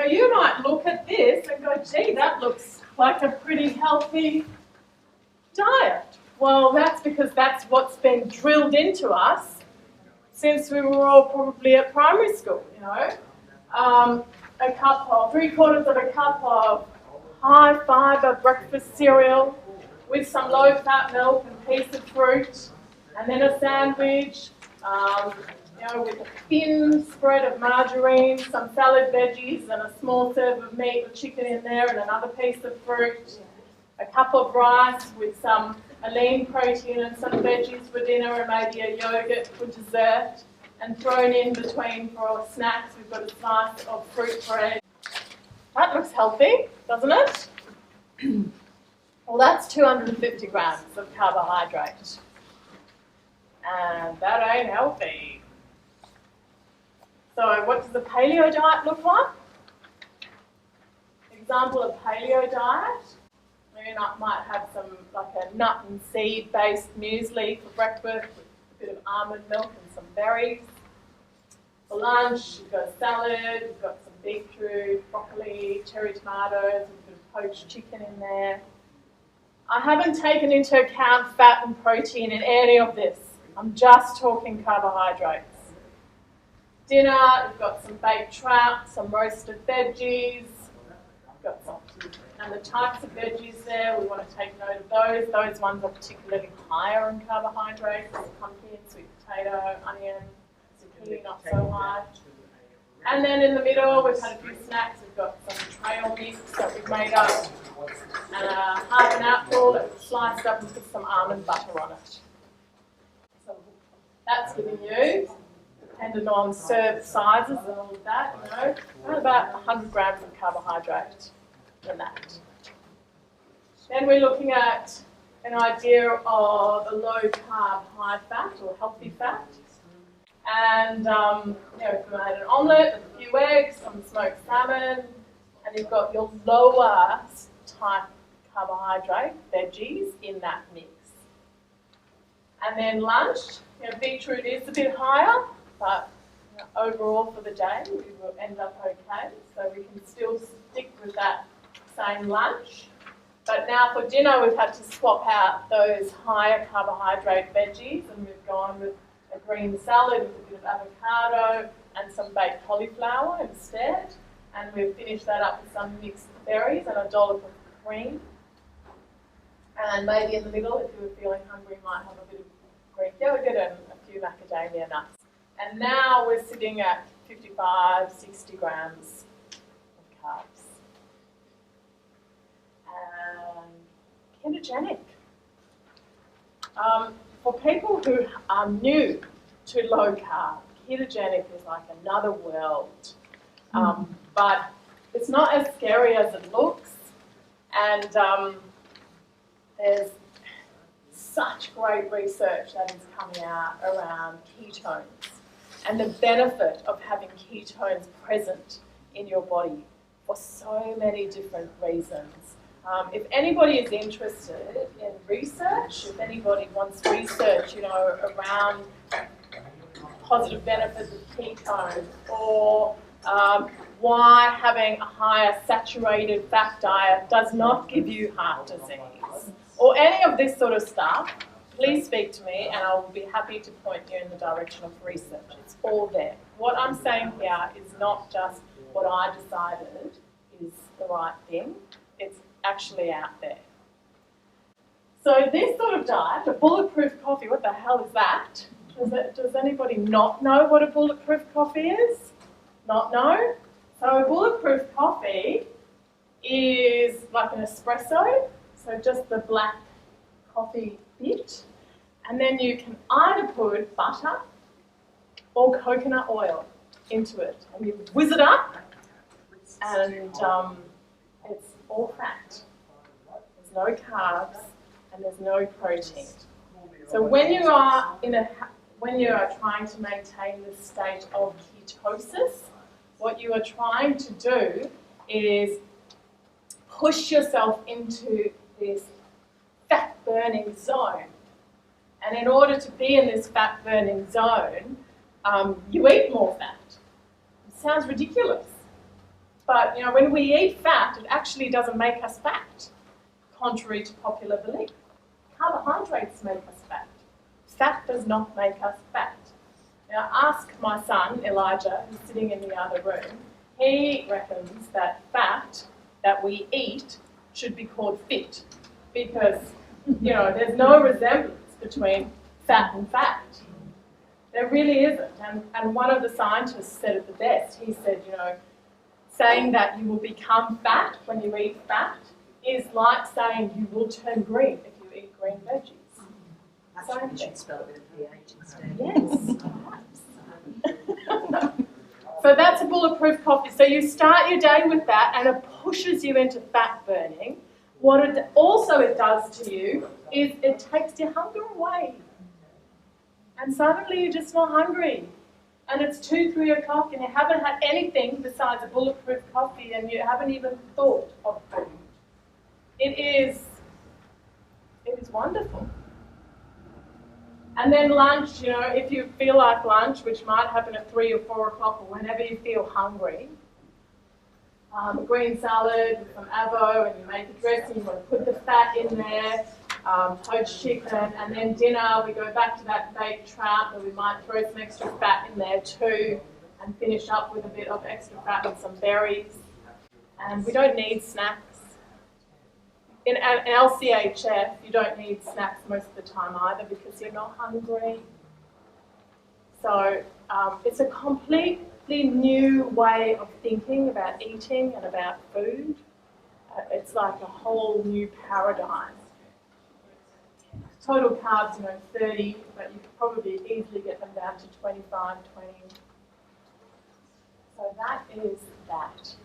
you might look at this and go, gee, that looks like a pretty healthy diet. Well, that's because that's what's been drilled into us since we were all probably at primary school, you know. A cup of, 3/4 of a cup of high fibre breakfast cereal with some low fat milk and a piece of fruit, and then a sandwich, you know, with a thin spread of margarine, some salad veggies and a small serve of meat or chicken in there and another piece of fruit, a cup of rice with some a lean protein and some veggies for dinner and maybe a yogurt for dessert, and thrown in between for snacks we've got a slice of fruit bread. That looks healthy, doesn't it? Well, that's 250 grams of carbohydrate, and that ain't healthy. So what does the paleo diet look like? Example of paleo diet. You might have some, like a nut and seed based muesli for breakfast with a bit of almond milk and some berries. For lunch, you've got a salad, you've got some beetroot, broccoli, cherry tomatoes, and a bit of poached chicken in there. I haven't taken into account fat and protein in any of this. I'm just talking carbohydrates. Dinner, you've got some baked trout, some roasted veggies, got some, and the types of veggies there, we want to take note of those. Those ones are particularly higher in carbohydrates, pumpkin, sweet potato, onion, zucchini not so high. And then in the middle, we've had a few snacks. We've got some trail mix that we've made up, and half an apple that we've sliced up and put some almond butter on it. So that's giving you, depending on served sizes and all of that, you know, around about 100 grams of carbohydrate in that. Then we're looking at an idea of a low carb, high fat or healthy fat. And, you know, if you made an omelette with a few eggs, some smoked salmon, and you've got your lower type carbohydrate, veggies, in that mix. And then lunch, you know, beetroot is a bit higher, but you know, overall for the day we will end up okay. So we can still stick with that same lunch. But now for dinner we've had to swap out those higher carbohydrate veggies, and we've gone with a green salad with a bit of avocado and some baked cauliflower instead. And we've finished that up with some mixed berries and a dollop of cream. And maybe in the middle, if you were feeling hungry, you might have a bit of Greek yogurt and a few macadamia nuts. And now we're sitting at 55, 60 grams of carbs. And ketogenic. For people who are new to low carb, ketogenic is like another world. But it's not as scary as it looks. And there's such great research that is coming out around ketones and the benefit of having ketones present in your body for so many different reasons. If anybody is interested in research, if anybody wants research, you know, around positive benefits of ketones, or why having a higher saturated fat diet does not give you heart disease, or any of this sort of stuff, please speak to me and I will be happy to point you in the direction of research. It's all there. What I'm saying here is not just what I decided is the right thing. It's actually out there. So this sort of diet, a bulletproof coffee, what the hell is that? Does anybody not know what a bulletproof coffee is? Not know? So a bulletproof coffee is like an espresso, so just the black coffee bit, and then you can either put butter or coconut oil into it, and you whiz it up, and it's all fat. There's no carbs and there's no protein. So when you are trying to maintain this state of ketosis, what you are trying to do is push yourself into this fat burning zone. And in order to be in this fat burning zone, you eat more fat. It sounds ridiculous. But you know, when we eat fat, it actually doesn't make us fat, contrary to popular belief. Carbohydrates make us fat. Fat does not make us fat. Now ask my son, Elijah, who's sitting in the other room. He reckons that fat that we eat should be called fit because, you know, there's no resemblance between fat and fat. There really isn't. And one of the scientists said it the best. He said, you know, saying that you will become fat when you eat fat is like saying you will turn green if you eat green veggies. Actually, you should spell it with a PH instead. Yes, perhaps. So that's a bulletproof coffee. So you start your day with that and it pushes you into fat burning. What it also does to you is it takes your hunger away. And suddenly you're just not hungry. And it's 2, 3 o'clock and you haven't had anything besides a bulletproof coffee and you haven't even thought of food. It is wonderful. And then lunch, you know, if you feel like lunch, which might happen at 3 or 4 o'clock or whenever you feel hungry, a green salad with some avo and you make a dressing, you want to put the fat in there, poached chicken, and then dinner we go back to that baked trout, but we might throw some extra fat in there too and finish up with a bit of extra fat and some berries. And we don't need snacks. In LCHF, you don't need snacks most of the time either because you're not hungry. So it's a completely new way of thinking about eating and about food. It's like a whole new paradigm. Total carbs, you know, 30, but you could probably easily get them down to 25, 20. So that is that.